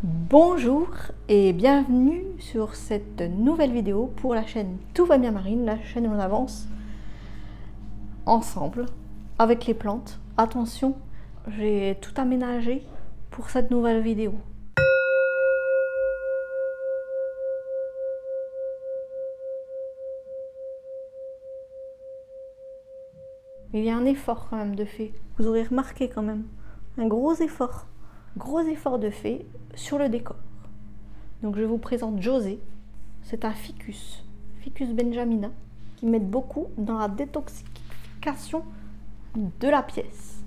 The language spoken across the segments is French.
Bonjour et bienvenue sur cette nouvelle vidéo pour la chaîne Tout va bien Marine, la chaîne où on avance ensemble avec les plantes. Attention, j'ai tout aménagé pour cette nouvelle vidéo. Il y a un effort quand même de fait, vous aurez remarqué quand même, un gros effort de fait sur le décor. Donc je vous présente José, c'est un ficus benjamina, qui m'aide beaucoup dans la détoxification de la pièce.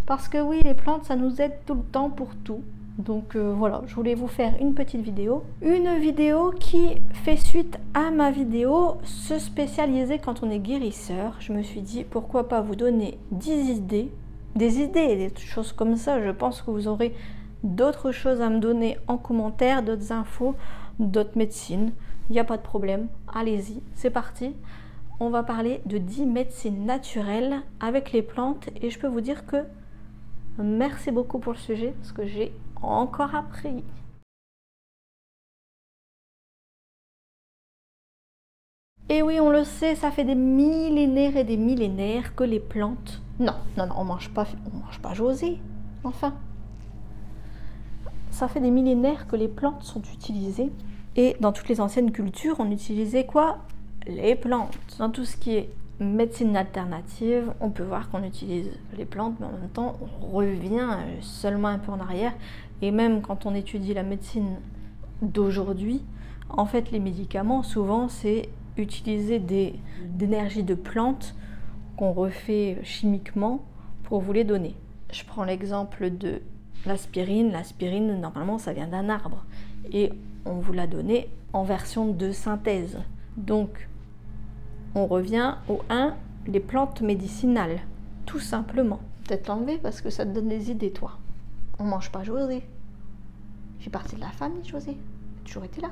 Parce que oui, les plantes, ça nous aide tout le temps pour tout. Donc voilà, je voulais vous faire une petite vidéo. Une vidéo qui fait suite à ma vidéo se spécialiser quand on est guérisseur. Je me suis dit, pourquoi pas vous donner 10 idées, des choses comme ça. Je pense que vous aurez d'autres choses à me donner en commentaire, d'autres infos, d'autres médecines. Il n'y a pas de problème, allez-y, c'est parti. On va parler de 10 médecines naturelles avec les plantes et je peux vous dire que merci beaucoup pour le sujet parce que j'ai encore appris. Et oui, on le sait, ça fait des millénaires et des millénaires que les plantes... Non, on mange pas José, enfin. Ça fait des millénaires que les plantes sont utilisées. Et dans toutes les anciennes cultures, on utilisait quoi? Les plantes. Dans tout ce qui est médecine alternative, on peut voir qu'on utilise les plantes, mais en même temps, on revient seulement un peu en arrière. Et même quand on étudie la médecine d'aujourd'hui, en fait, les médicaments, souvent, c'est utiliser d'énergie de plantes qu'on refait chimiquement pour vous les donner. Je prends l'exemple de l'aspirine. L'aspirine, normalement, ça vient d'un arbre. Et on vous l'a donné en version de synthèse. Donc, on revient au 1, les plantes médicinales, tout simplement. Peut-être l'enlever parce que ça te donne des idées, toi. On mange pas José. J'ai partie de la famille, José. J'ai toujours été là.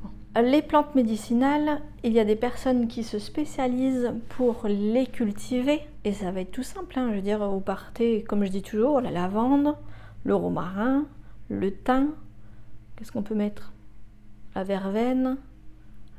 Bon. Les plantes médicinales, il y a des personnes qui se spécialisent pour les cultiver. Et ça va être tout simple, hein. Je veux dire, vous partez, comme je dis toujours, la lavande, le romarin, le thym. Qu'est-ce qu'on peut mettre? La verveine,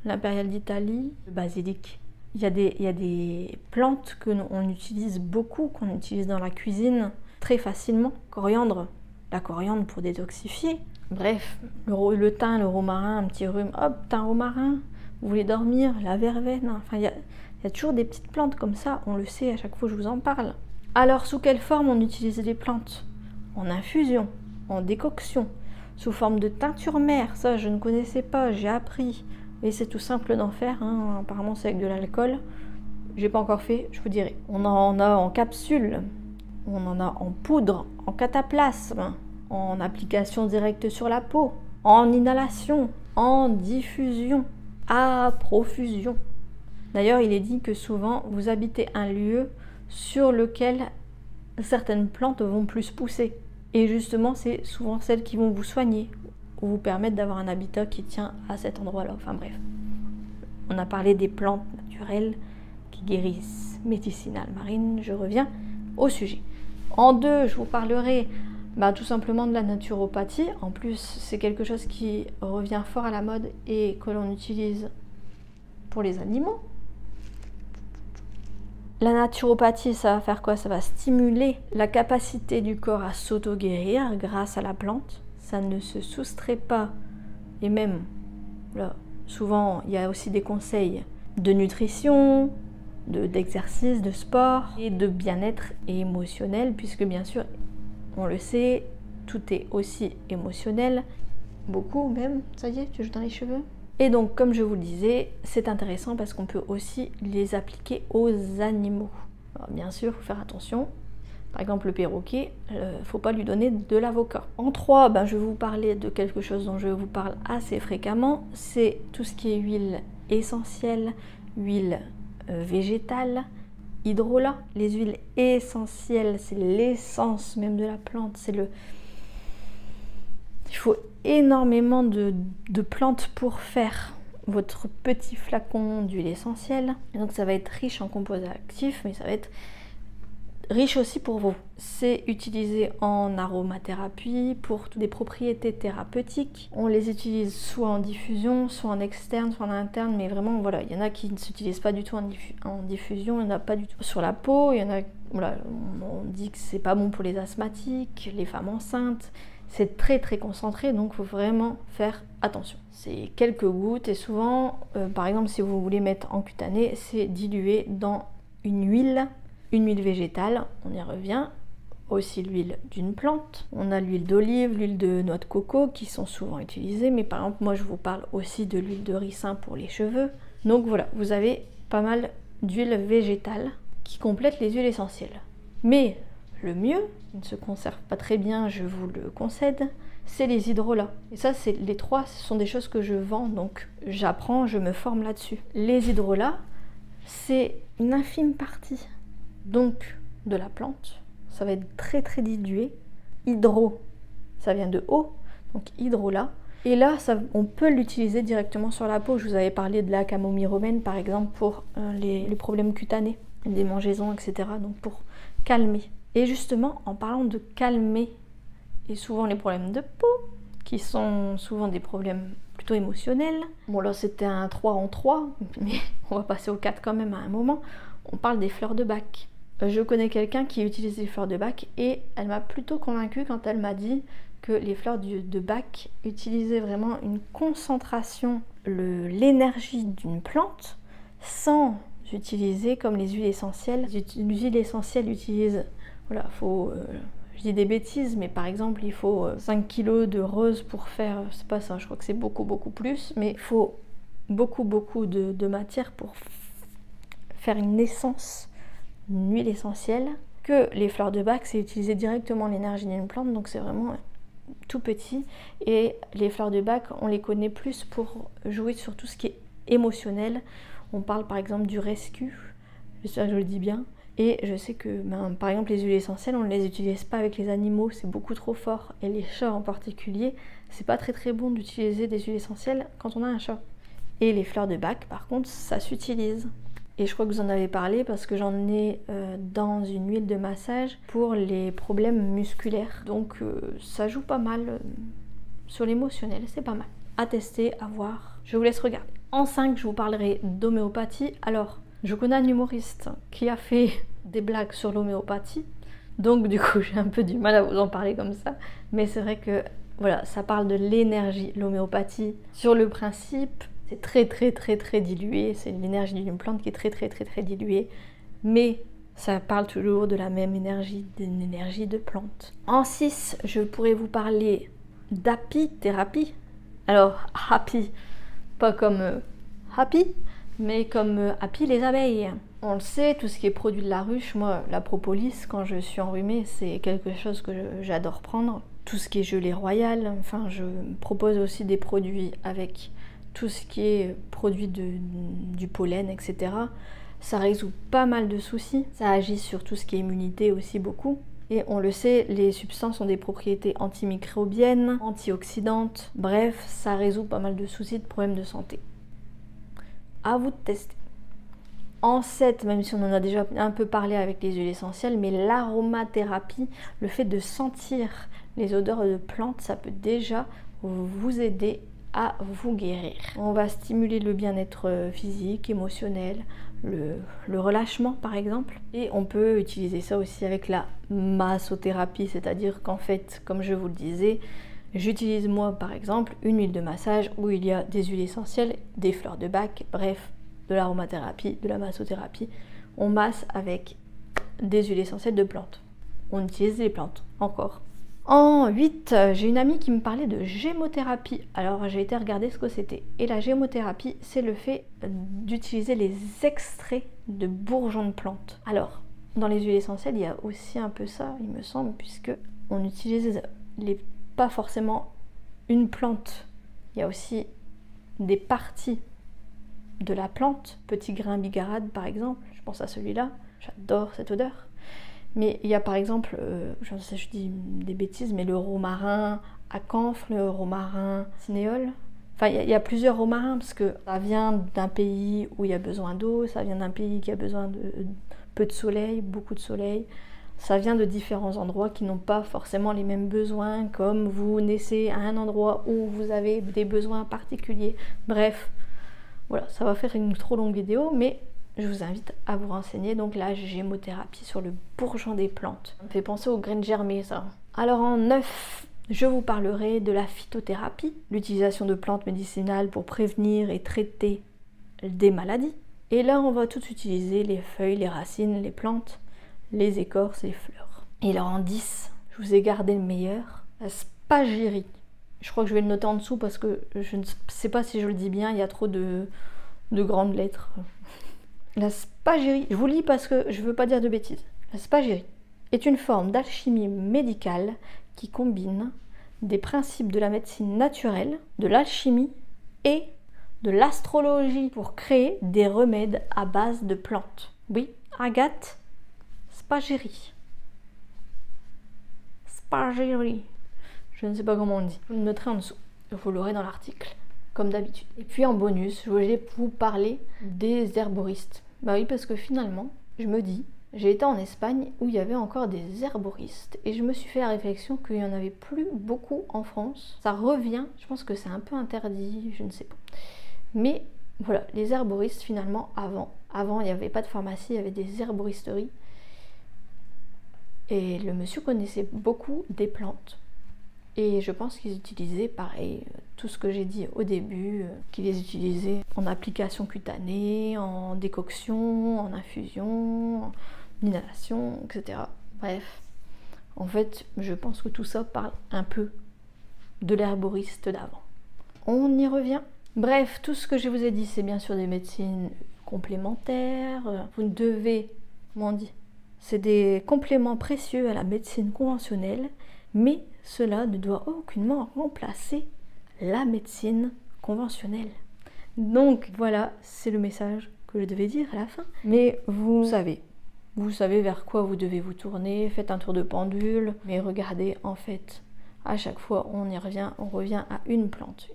l'impérial d'Italie, le basilic. Il y a des plantes qu'on utilise beaucoup, qu'on utilise dans la cuisine très facilement. Coriandre, la coriandre pour détoxifier. Bref, le thym, le romarin, un petit rhume, hop, thym, romarin. Vous voulez dormir, la verveine. Enfin, il y a toujours des petites plantes comme ça, on le sait, à chaque fois que je vous en parle. Alors, sous quelle forme on utilise les plantes? En infusion, en décoction, sous forme de teinture mère. Ça, je ne connaissais pas, j'ai appris. Et c'est tout simple d'en faire, hein. Apparemment c'est avec de l'alcool. J'ai pas encore fait, je vous dirai. On en a en capsule, on en a en poudre, en cataplasme, en application directe sur la peau, en inhalation, en diffusion, à profusion. D'ailleurs, il est dit que souvent, vous habitez un lieu sur lequel certaines plantes vont plus pousser. Et justement, c'est souvent celles qui vont vous soigner, ou vous permettre d'avoir un habitat qui tient à cet endroit-là. Enfin bref, on a parlé des plantes naturelles qui guérissent, médicinales marines. Je reviens au sujet. En 2, je vous parlerai tout simplement de la naturopathie. En plus, c'est quelque chose qui revient fort à la mode et que l'on utilise pour les animaux. La naturopathie, ça va faire quoi? Ça va stimuler la capacité du corps à s'auto-guérir grâce à la plante. Ça ne se soustrait pas. Et même, là, souvent, il y a aussi des conseils de nutrition, d'exercice, de sport et de bien-être émotionnel, puisque bien sûr, on le sait, tout est aussi émotionnel. Beaucoup même, ça y est, tu joues dans les cheveux. Et donc, comme je vous le disais, c'est intéressant parce qu'on peut aussi les appliquer aux animaux. Alors, bien sûr, il faut faire attention. Par exemple, le perroquet, il ne faut pas lui donner de l'avocat. En 3, je vais vous parler de quelque chose dont je vous parle assez fréquemment. C'est tout ce qui est huile essentielle, huile végétale, hydrolat. Les huiles essentielles, c'est l'essence même de la plante. Il faut énormément de plantes pour faire votre petit flacon d'huile essentielle. Et donc ça va être riche en composés actifs, mais ça va être riche aussi pour vous. C'est utilisé en aromathérapie pour des propriétés thérapeutiques. On les utilise soit en diffusion, soit en externe, soit en interne, mais vraiment voilà, il y en a qui ne s'utilisent pas du tout en diffusion, il n'y en a pas du tout sur la peau, il y en a, voilà, on dit que c'est pas bon pour les asthmatiques, les femmes enceintes. C'est très très concentré, donc il faut vraiment faire attention. C'est quelques gouttes et souvent, par exemple si vous voulez mettre en cutané, c'est dilué dans une huile végétale, on y revient, aussi l'huile d'une plante. On a l'huile d'olive, l'huile de noix de coco qui sont souvent utilisées, mais par exemple moi je vous parle aussi de l'huile de ricin pour les cheveux. Donc voilà, vous avez pas mal d'huiles végétales qui complètent les huiles essentielles. Mais le mieux, qui ne se conserve pas très bien, je vous le concède, c'est les hydrolats. Et ça, c'est les trois, ce sont des choses que je vends, donc j'apprends, je me forme là-dessus. Les hydrolats, c'est une infime partie donc de la plante, ça va être très très dilué. Hydro, ça vient de eau, donc hydrolat. Et là, on peut l'utiliser directement sur la peau. Je vous avais parlé de la camomille romaine par exemple pour les problèmes cutanés, des démangeaisons, etc. Donc pour calmer. Et justement, en parlant de calmer, et souvent les problèmes de peau, qui sont souvent des problèmes plutôt émotionnels. Bon là c'était un 3 en 3, mais on va passer au 4 quand même à un moment. On parle des fleurs de bac. Je connais quelqu'un qui utilise les fleurs de bac et elle m'a plutôt convaincue quand elle m'a dit que les fleurs de bac utilisaient vraiment une concentration, l'énergie d'une plante sans utiliser comme les huiles essentielles. L'huile essentielle utilise, voilà, je dis des bêtises, mais par exemple il faut 5 kg de rose pour faire, c'est pas ça, je crois que c'est beaucoup plus, mais il faut beaucoup de matière pour faire une essence, une huile essentielle. Que les fleurs de bac, c'est utiliser directement l'énergie d'une plante, donc c'est vraiment tout petit. Et les fleurs de bac, on les connaît plus pour jouer sur tout ce qui est émotionnel. On parle par exemple du rescue, j'espère que je le dis bien. Et je sais que par exemple les huiles essentielles, on ne les utilise pas avec les animaux, c'est beaucoup trop fort. Et les chats en particulier, c'est pas très bon d'utiliser des huiles essentielles quand on a un chat. Et les fleurs de bac, par contre, ça s'utilise. Et je crois que vous en avez parlé parce que j'en ai dans une huile de massage pour les problèmes musculaires. Donc ça joue pas mal sur l'émotionnel, c'est pas mal. À tester, à voir. Je vous laisse regarder. En 5, je vous parlerai d'homéopathie. Alors, je connais un humoriste qui a fait des blagues sur l'homéopathie. Donc du coup, j'ai un peu du mal à vous en parler comme ça. Mais c'est vrai que voilà, ça parle de l'énergie, l'homéopathie. Sur le principe, c'est très dilué, c'est l'énergie d'une plante qui est très diluée, mais ça parle toujours de la même énergie, d'une énergie de plante. En 6, je pourrais vous parler d'apithérapie. Alors, happy, pas comme happy, mais comme happy les abeilles. On le sait, tout ce qui est produit de la ruche, moi, la propolis, quand je suis enrhumée, c'est quelque chose que j'adore prendre. Tout ce qui est gelée royale, enfin, je propose aussi des produits avec tout ce qui est produit du pollen, etc. Ça résout pas mal de soucis. Ça agit sur tout ce qui est immunité aussi beaucoup. Et on le sait, les substances ont des propriétés antimicrobiennes, antioxydantes. Bref, ça résout pas mal de soucis, de problèmes de santé. À vous de tester. En 7, même si on en a déjà un peu parlé avec les huiles essentielles, mais l'aromathérapie, le fait de sentir les odeurs de plantes, ça peut déjà vous aider à vous guérir. On va stimuler le bien-être physique, émotionnel, le relâchement par exemple. Et on peut utiliser ça aussi avec la massothérapie, c'est-à-dire qu'en fait, comme je vous le disais, j'utilise moi par exemple une huile de massage où il y a des huiles essentielles, des fleurs de bac, bref, de l'aromathérapie, de la massothérapie. On masse avec des huiles essentielles de plantes. On utilise les plantes, encore. En 8, j'ai une amie qui me parlait de gémothérapie. Alors j'ai été regarder ce que c'était. Et la gémothérapie, c'est le fait d'utiliser les extraits de bourgeons de plantes. Alors, dans les huiles essentielles, il y a aussi un peu ça, il me semble, puisque on utilise pas forcément une plante. Il y a aussi des parties de la plante, petit grain bigarade par exemple. Je pense à celui-là. J'adore cette odeur. Mais il y a par exemple, je dis des bêtises, mais le romarin à camphre, le romarin cinéole. Enfin, il y a plusieurs romarins parce que ça vient d'un pays où il y a besoin d'eau, ça vient d'un pays qui a besoin de peu de soleil, beaucoup de soleil. Ça vient de différents endroits qui n'ont pas forcément les mêmes besoins, comme vous naissez à un endroit où vous avez des besoins particuliers. Bref, voilà, ça va faire une trop longue vidéo, mais je vous invite à vous renseigner. Donc la gémothérapie sur le bourgeon des plantes. Ça me fait penser aux graines germées, ça. Alors en 9, je vous parlerai de la phytothérapie, l'utilisation de plantes médicinales pour prévenir et traiter des maladies. Et là, on va tout utiliser, les feuilles, les racines, les plantes, les écorces et les fleurs. Et alors en 10, je vous ai gardé le meilleur, la spagyrie. Je crois que je vais le noter en dessous parce que je ne sais pas si je le dis bien, il y a trop de grandes lettres. La spagyrie, je vous lis parce que je ne veux pas dire de bêtises. La spagyrie est une forme d'alchimie médicale qui combine des principes de la médecine naturelle, de l'alchimie et de l'astrologie pour créer des remèdes à base de plantes. Oui, Agathe Spagyrie. Spagyrie. Je ne sais pas comment on dit. Je vous le noterai en dessous. Vous l'aurez dans l'article, comme d'habitude. Et puis en bonus, je voulais vous parler des herboristes. Bah oui, parce que finalement, je me dis, j'ai été en Espagne où il y avait encore des herboristes. Et je me suis fait la réflexion qu'il n'y en avait plus beaucoup en France. Ça revient, je pense que c'est un peu interdit, je ne sais pas. Mais voilà, les herboristes finalement, avant il n'y avait pas de pharmacie, il y avait des herboristeries. Et le monsieur connaissait beaucoup des plantes. Et je pense qu'ils utilisaient, pareil, tout ce que j'ai dit au début, qu'ils les utilisaient en application cutanée, en décoction, en infusion, en inhalation, etc. Bref, en fait, je pense que tout ça parle un peu de l'herboriste d'avant. On y revient. Bref, tout ce que je vous ai dit, c'est bien sûr des médecines complémentaires. Vous ne devez, comment on dit, c'est des compléments précieux à la médecine conventionnelle, mais cela ne doit aucunement remplacer la médecine conventionnelle. Donc voilà, c'est le message que je devais dire à la fin. Mais vous savez vers quoi vous devez vous tourner, faites un tour de pendule, mais regardez, en fait, à chaque fois on revient à une plante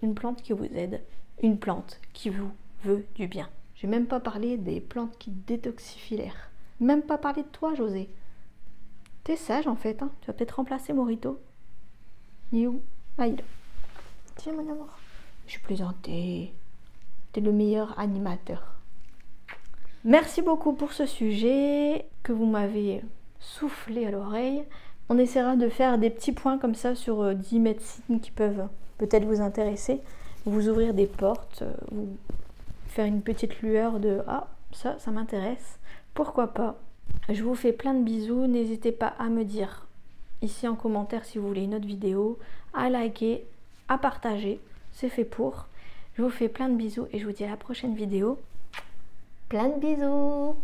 qui vous aide, une plante qui vous veut du bien. J'ai même pas parlé des plantes qui détoxifient l'air. Même pas parlé de toi, José. T'es sage en fait, hein. Tu vas peut-être remplacer Morito. Il est où? Ah, il est là. Tiens, mon amour. Je suis plaisantée. T'es le meilleur animateur. Merci beaucoup pour ce sujet que vous m'avez soufflé à l'oreille. On essaiera de faire des petits points comme ça sur 10 médecines qui peuvent peut-être vous intéresser, vous ouvrir des portes, vous faire une petite lueur de « Ah, ça m'intéresse, pourquoi pas ?» Je vous fais plein de bisous, n'hésitez pas à me dire ici en commentaire si vous voulez une autre vidéo, à liker, à partager, c'est fait pour. Je vous fais plein de bisous et je vous dis à la prochaine vidéo. Plein de bisous!